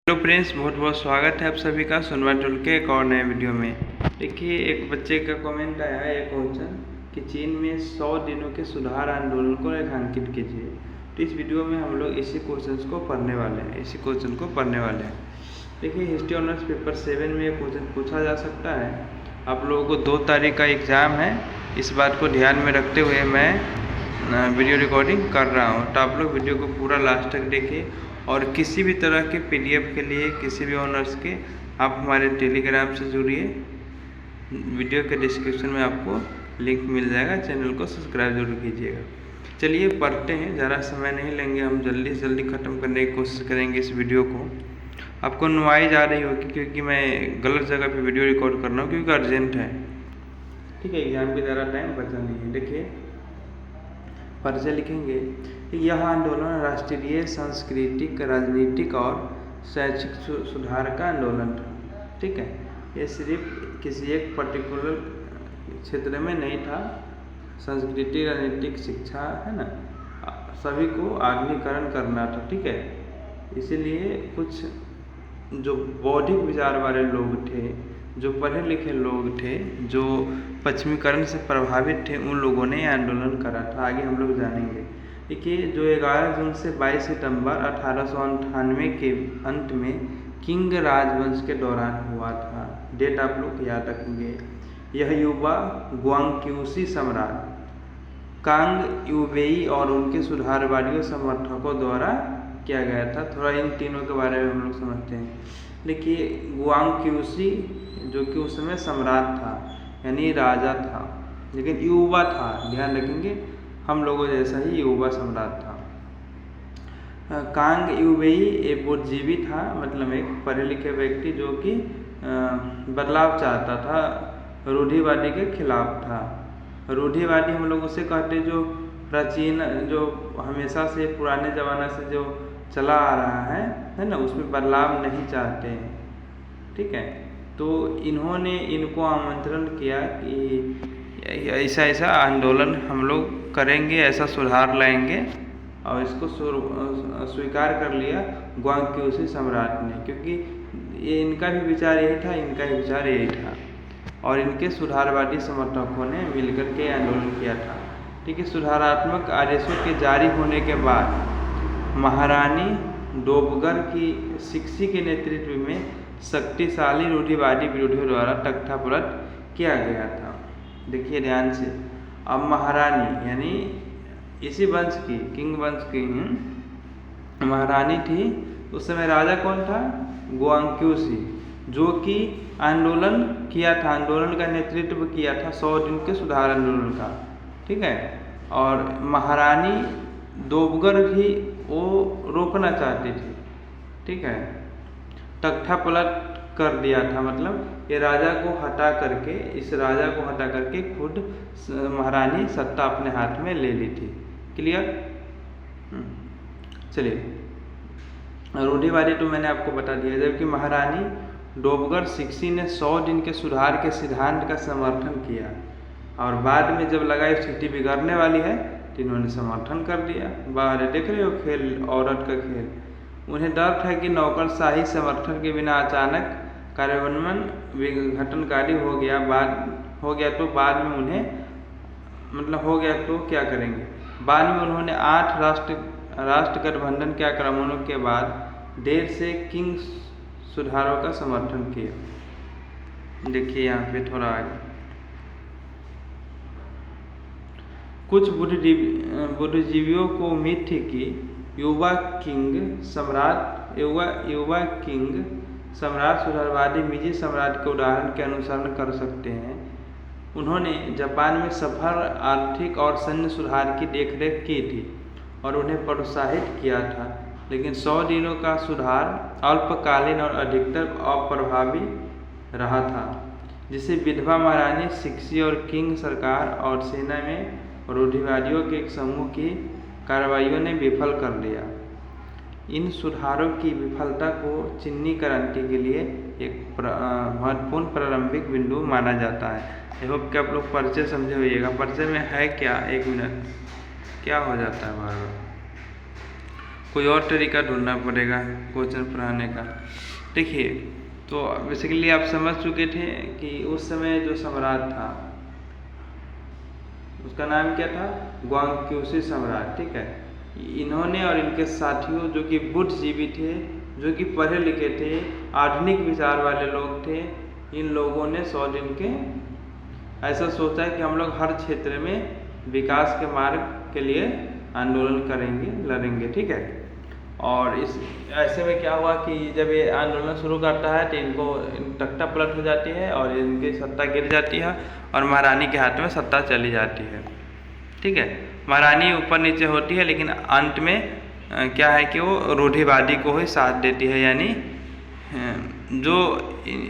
Hello friends, बहुत बहुत स्वागत है आप सभी का सुनवार टूल के एक और नए वीडियो में। देखिए, एक बच्चे का कमेंट आया है, एक क्वेश्चन कि चीन में 100 दिनों के सुधार आंदोलन को रेखांकित कीजिए। तो इस वीडियो में हम लोग इसी क्वेश्चन को पढ़ने वाले हैं। देखिए, हिस्ट्री ऑनर्स पेपर 7 में ये क्वेश्चन पूछा जा सकता है। आप लोगों को 2 तारीख का एग्ज़ाम है, इस बात को ध्यान में रखते हुए मैं वीडियो रिकॉर्डिंग कर रहा हूँ। तो आप लोग वीडियो को पूरा लास्ट तक देखिए और किसी भी तरह के PDF के लिए, किसी भी ऑनर्स के, आप हमारे टेलीग्राम से जुड़िए। वीडियो के डिस्क्रिप्शन में आपको लिंक मिल जाएगा, चैनल को सब्सक्राइब जरूर कीजिएगा। चलिए पढ़ते हैं, ज़्यादा समय नहीं लेंगे, हम जल्दी से जल्दी ख़त्म करने की कोशिश करेंगे इस वीडियो को। आपको नॉइज़ आ रही होगी क्योंकि मैं गलत जगह पे वीडियो रिकॉर्ड कर रहा हूँ, क्योंकि अर्जेंट है। ठीक है, एग्जाम की ज़्यादा टाइम बचा नहीं है। देखिए, परिचय लिखेंगे कि यह आंदोलन राष्ट्रीय, सांस्कृतिक, राजनीतिक और शैक्षिक सुधार का आंदोलन था। ठीक है, ये सिर्फ किसी एक पर्टिकुलर क्षेत्र में नहीं था। संस्कृति, राजनीतिक, शिक्षा, है ना, सभी को आधुनिकीकरण करना था। ठीक है, इसीलिए कुछ जो बौद्धिक विचार वाले लोग थे, जो पढ़े लिखे लोग थे, जो पश्चिमीकरण से प्रभावित थे, उन लोगों ने आंदोलन करा था। आगे हम लोग जानेंगे। देखिए, जो 11 जून से 22 सितंबर 1898 के अंत में किंग राजवंश के दौरान हुआ था। डेट आप लोग याद रखेंगे। यह युवा ग्वांग्क्यूसी सम्राट कांग यूबेई और उनके सुधारवादियों समर्थकों द्वारा किया गया था। थोड़ा इन तीनों के बारे में हम लोग समझते हैं। देखिए, ग्वांग्क्यूसी जो कि उस समय सम्राट था, यानी राजा था, लेकिन युवा था। ध्यान रखेंगे, हम लोगों जैसा ही युवा सम्राट था। कांग यूबेई एक बुद्धिजीवी था, मतलब एक पढ़े लिखे व्यक्ति जो कि बदलाव चाहता था, रूढ़िवादी के खिलाफ था। रूढ़िवादी हम लोग उसे कहते जो प्राचीन, जो हमेशा से पुराने ज़माना से जो चला आ रहा है ना, उसमें बदलाव नहीं चाहते हैं। ठीक है, तो इन्होंने इनको आमंत्रण किया कि ऐसा ऐसा आंदोलन हम लोग करेंगे, ऐसा सुधार लाएंगे, और इसको स्वीकार कर लिया ग्वांग्क्यूसी सम्राट ने, क्योंकि ये इनका भी विचार यही था, इनका भी विचार यही था, और इनके सुधारवादी समर्थकों ने मिलकर के आंदोलन किया था। ठीक है, सुधारात्मक आदेशों के जारी होने के बाद महारानी डोबगर की सिक्सी के नेतृत्व में शक्तिशाली रूढ़िवादी विरोधियों द्वारा तख्तापलट किया गया था। देखिए ध्यान से, अब महारानी यानी इसी वंश की, किंग वंश की महारानी थी। उस समय राजा कौन था? ग्वांग्क्यूसी, जो कि आंदोलन किया था, आंदोलन का नेतृत्व किया था 100 दिन के सुधार आंदोलन का। ठीक है, और महारानी डोबगर भी वो रोकना चाहती थी। ठीक है, तख्तापलट कर दिया था, मतलब ये राजा को हटा करके, इस राजा को हटा करके खुद महारानी सत्ता अपने हाथ में ले ली थी। क्लियर? चलिए, रूढ़िवादी तो मैंने आपको बता दिया। जबकि महारानी डोबगर सिक्सी ने 100 दिन के सुधार के सिद्धांत का समर्थन किया, और बाद में जब लगा स्थिति बिगड़ने वाली है तो इन्होंने समर्थन कर दिया। बाहर देख रहे हो खेल, औरत का खेल। उन्हें डर था कि नौकरशाही समर्थन के बिना अचानक कार्यान्वयन विघटनकारी हो गया तो बाद में उन्हें, मतलब हो गया तो क्या करेंगे। बाद में उन्होंने 8 राष्ट्र गठबंधन के आक्रमणों के बाद देर से किंग सुधारों का समर्थन किया। देखिए यहाँ पे थोड़ा आगे, कुछ बुद्धिजीवियों को उम्मीद थी कि युवा किंग सम्राट सुधारवादी मिजी सम्राट के उदाहरण के अनुसरण कर सकते हैं। उन्होंने जापान में सफल आर्थिक और सैन्य सुधार की देखरेख की थी और उन्हें प्रोत्साहित किया था, लेकिन 100 दिनों का सुधार अल्पकालीन और अधिकतर अप्रभावी रहा था, जिसे विधवा महारानी सिक्सी और किंग सरकार और सेना में रूढ़िवादियों के एक समूह की कार्रवाइयों ने विफल कर दिया। इन सुधारों की विफलता को चीनी क्रांति के लिए एक महत्वपूर्ण प्रारंभिक बिंदु माना जाता है। आई होप कि आप लोग परिचय समझे होइएगा। परिचय में है क्या, 1 मिनट क्या हो जाता है बार बार। कोई और तरीका ढूंढना पड़ेगा क्वेश्चन पढ़ाने का। देखिए, तो बेसिकली आप समझ चुके थे कि उस समय जो सम्राट था उसका नाम क्या था, ग्वांग्क्यूसी सम्राट। ठीक है, इन्होंने और इनके साथियों जो कि बुद्धिजीवी थे, जो कि पढ़े लिखे थे, आधुनिक विचार वाले लोग थे, इन लोगों ने 100 दिन के ऐसा सोचा है कि हम लोग हर क्षेत्र में विकास के मार्ग के लिए आंदोलन करेंगे, लड़ेंगे। ठीक है, और इस ऐसे में क्या हुआ कि जब ये आंदोलन शुरू करता है तो इनको तख्ता पलट हो जाती है और इनकी सत्ता गिर जाती है और महारानी के हाथ में सत्ता चली जाती है। ठीक है, महारानी ऊपर नीचे होती है, लेकिन अंत में क्या है कि वो रूढ़िवादी को ही साथ देती है, यानी जो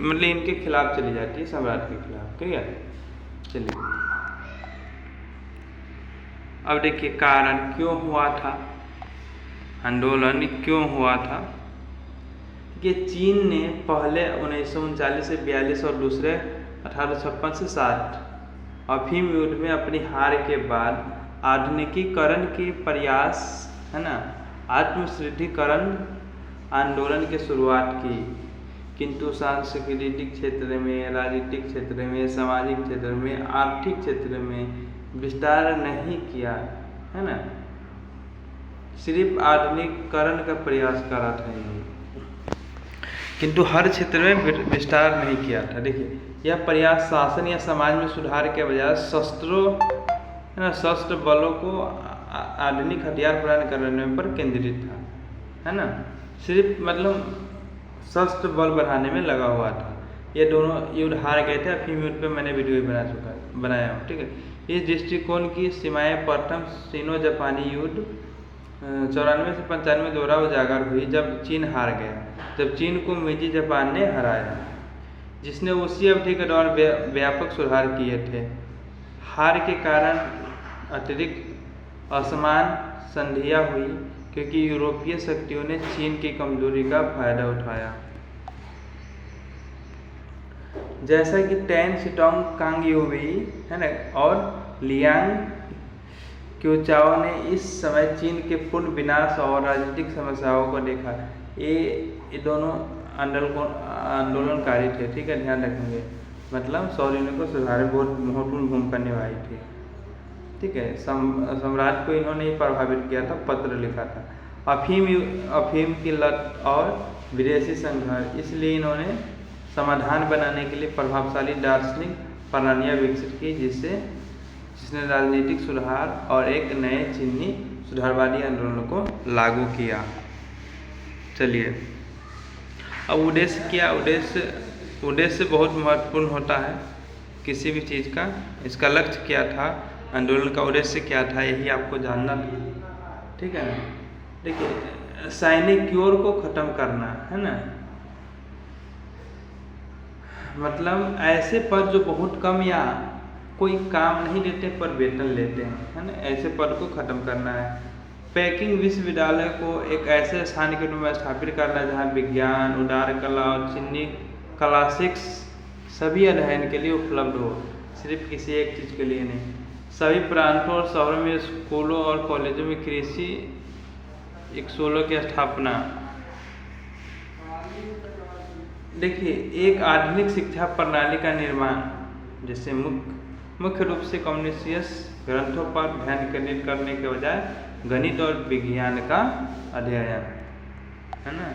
मतलब इनके खिलाफ चली जाती है, सम्राट के खिलाफ। ठीक है, चलिए अब देखिए कारण क्यों हुआ था, आंदोलन क्यों हुआ था। कि चीन ने पहले 1939 से 42 और दूसरे 1856 से 60 अफीम युद्ध में अपनी हार के बाद आधुनिकीकरण के प्रयास, है ना, आत्मशुद्धिकरण आंदोलन की शुरुआत की, किंतु सांस्कृतिक क्षेत्र में, राजनीतिक क्षेत्र में, सामाजिक क्षेत्र में, आर्थिक क्षेत्र में विस्तार नहीं किया, है ना, सिर्फ आधुनिकीकरण का प्रयास करा था इन्होंने, किंतु हर क्षेत्र में विस्तार नहीं किया था। देखिए, यह प्रयास शासन या समाज में सुधार के बजाय शस्त्रों, है ना, शस्त्र बलों को आधुनिक हथियार प्रदान करने पर केंद्रित था, है ना, सिर्फ मतलब शस्त्र बल बढ़ाने में लगा हुआ था। ये दोनों युद्ध हार गए थे। अफीम युद्ध पे मैंने वीडियो बनाया हूँ। ठीक है, इस दृष्टिकोण की सीमाएं प्रथम सीनो जापानी युद्ध 94 से 95 द्वारा उजागर हुई, जब चीन हार गया, जब चीन को मेजी जापान ने हराया, जिसने उसी अवधि के दौरान व्यापक सुधार किए थे। हार के कारण अतिरिक्त असमान संधियां हुई, क्योंकि यूरोपीय शक्तियों ने चीन की कमजोरी का फायदा उठाया। जैसा कि टैन शिटोंग कांगयूवी, है ना, और लियांग क्योचाओ ने इस समय चीन के पूर्ण विनाश और राजनीतिक समस्याओं को देखा। ये दोनों आंदोलनकारी थे। ठीक है, ध्यान रखेंगे, मतलब 100 दिनों को सुधार बहुत महत्वपूर्ण भूमिका निभाई थी। ठीक है, सम्राट को इन्होंने ही प्रभावित किया था, पत्र लिखा था। अफीम की लत और विदेशी संघर्ष, इसलिए इन्होंने समाधान बनाने के लिए प्रभावशाली दार्शनिक प्रणालियाँ विकसित की, जिसने राजनीतिक सुधार और एक नए चीनी सुधारवादी आंदोलन को लागू किया। चलिए, अब उद्देश्य क्या, उद्देश्य बहुत महत्वपूर्ण होता है किसी भी चीज़ का। इसका लक्ष्य क्या था, आंदोलन का उद्देश्य क्या था, यही आपको जानना था। ठीक है ना। देखिए, सैनिक क्योर को ख़त्म करना, है ना, मतलब ऐसे पद जो बहुत कम या कोई काम नहीं देते पर वेतन लेते हैं, है ना, ऐसे पद को ख़त्म करना है। पेकिंग विश्वविद्यालय को एक ऐसे स्थान के रूप में स्थापित करना जहाँ विज्ञान, उदार कला और चीनी क्लासिक्स सभी अध्ययन के लिए उपलब्ध हो, सिर्फ किसी एक चीज़ के लिए नहीं। सभी प्रांतों और शहरों में स्कूलों और कॉलेजों में कृषि स्कूलों की स्थापना। देखिए, एक आधुनिक शिक्षा प्रणाली का निर्माण, जिससे मुख्य रूप से कम्युनिस्टियस ग्रंथों पर ध्यान केंद्रित करने के बजाय गणित और विज्ञान का अध्ययन, है ना।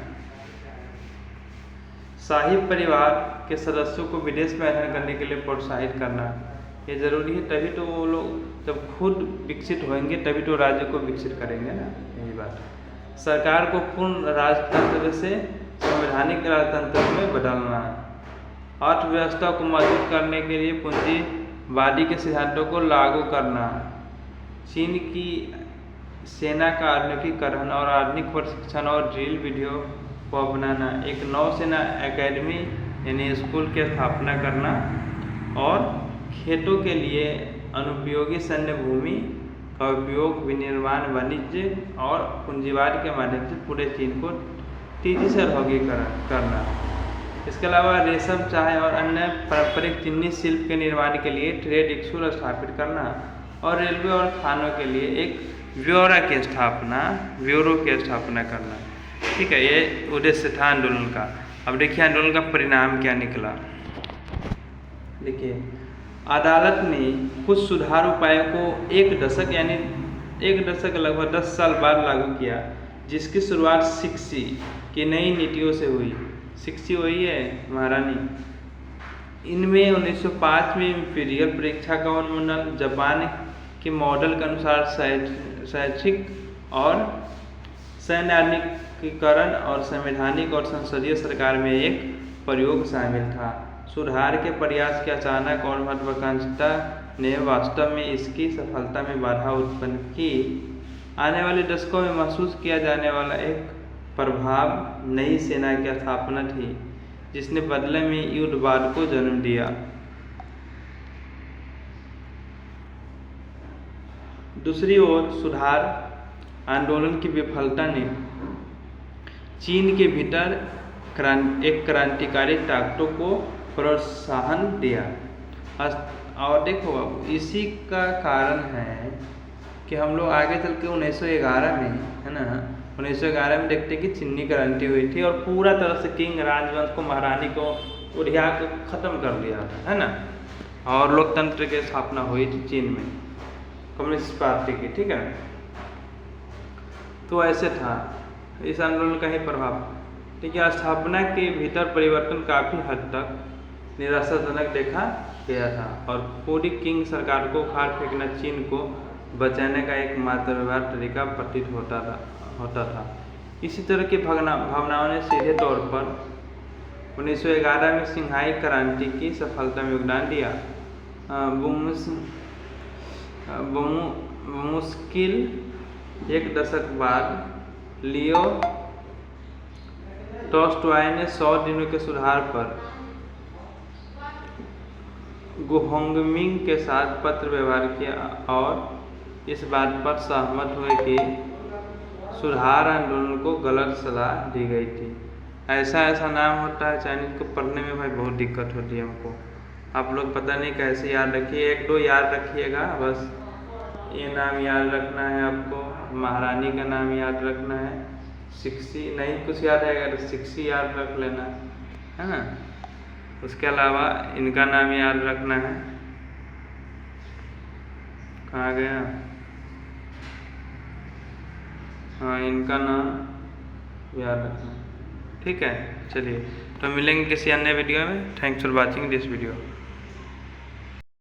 शाही परिवार के सदस्यों को विदेश में अध्ययन करने के लिए प्रोत्साहित करना, ये जरूरी है, तभी तो वो लोग जब खुद विकसित होंगे तभी तो राज्य को विकसित करेंगे ना, यही बात। सरकार को पूर्ण राजतंत्र से संवैधानिक राजतंत्र में बदलना, अर्थव्यवस्था को मजबूत करने के लिए पूंजीवादी के सिद्धांतों को लागू करना, चीन की सेना का आधुनिकीकरण और आधुनिक प्रशिक्षण और ड्रिल विधियों को अपनाना, एक नौसेना एकेडमी यानी स्कूल की स्थापना करना और खेतों के लिए अनुपयोगी सैन्य भूमि का उपयोग, विनिर्माण, वाणिज्य और पूंजीवाद के माध्यम से पूरे चीन को तेजी से औद्योगिकरण करना। इसके अलावा रेशम, चाय और अन्य पारंपरिक चीनी शिल्प के निर्माण के लिए ट्रेड स्कूल स्थापित करना और रेलवे और खानों के लिए एक ब्यूरो की स्थापना करना। ठीक है, ये उद्देश्य था आंदोलन का। अब देखिए आंदोलन का परिणाम क्या निकला। देखिए, अदालत ने कुछ सुधार उपायों को एक दशक लगभग 10 साल बाद लागू किया, जिसकी शुरुआत सिक्सी की नई नीतियों से हुई। सिक्सी वही है महारानी। इनमें 1905 में इंपीरियल परीक्षा का उन्मूलन, जापान के मॉडल के अनुसार शैक्षिक और सैन्याधिकरण और संवैधानिक और संसदीय सरकार में एक प्रयोग शामिल था। सुधार के प्रयास की अचानक और महत्वाकांक्षिता ने वास्तव में इसकी सफलता में बाधा उत्पन्न की। आने वाले दशकों में महसूस किया जाने वाला एक प्रभाव नई सेना की स्थापना थी, जिसने बदले में युद्धवाद को जन्म दिया। दूसरी ओर सुधार आंदोलन की विफलता ने चीन के भीतर एक क्रांतिकारी ताकतों को प्रोत्साहन दिया। और देखो, अब इसी का कारण है कि हम लोग आगे चल के 1911 में, है ना, 1911 में देखते कि चीनी क्रांति हुई थी और पूरा तरह से किंग राजवंश को, महारानी को उड़िया के ख़त्म कर दिया था, है ना, और लोकतंत्र की स्थापना हुई थी चीन में कम्युनिस्ट पार्टी की। ठीक है, तो ऐसे था इस आंदोलन का ही प्रभाव। ठीक है, स्थापना के भीतर परिवर्तन काफ़ी हद तक निराशाजनक देखा गया था और पूरी किंग सरकार को उखाड़ फेंकना चीन को बचाने का एकमात्र व्यवहार तरीका प्रतीत होता था। इसी तरह की भावनाओं ने सीधे तौर पर 1911 में सिंघाई क्रांति की सफलता में योगदान दिया। मुश्किल एक दशक बाद लियो टॉल्स्टॉय ने 100 दिनों के सुधार पर गुहोंगमिंग के साथ पत्र व्यवहार किया और इस बात पर सहमत हुए कि सुधार आंदोलन को गलत सलाह दी गई थी। ऐसा नाम होता है चाइनीज को पढ़ने में भाई बहुत दिक्कत होती है हमको। आप लोग पता नहीं कैसे याद रखिए, 1-2 याद रखिएगा बस। ये नाम याद रखना है आपको, महारानी का नाम याद रखना है, सिक्सी नहीं कुछ याद है अगर सिक्सी याद रख लेना है ना। उसके अलावा इनका नाम याद रखना है। कहाँ गया? हाँ, इनका नाम याद रखना। ठीक है, चलिए तो मिलेंगे किसी अन्य वीडियो में। Thanks for watching this video.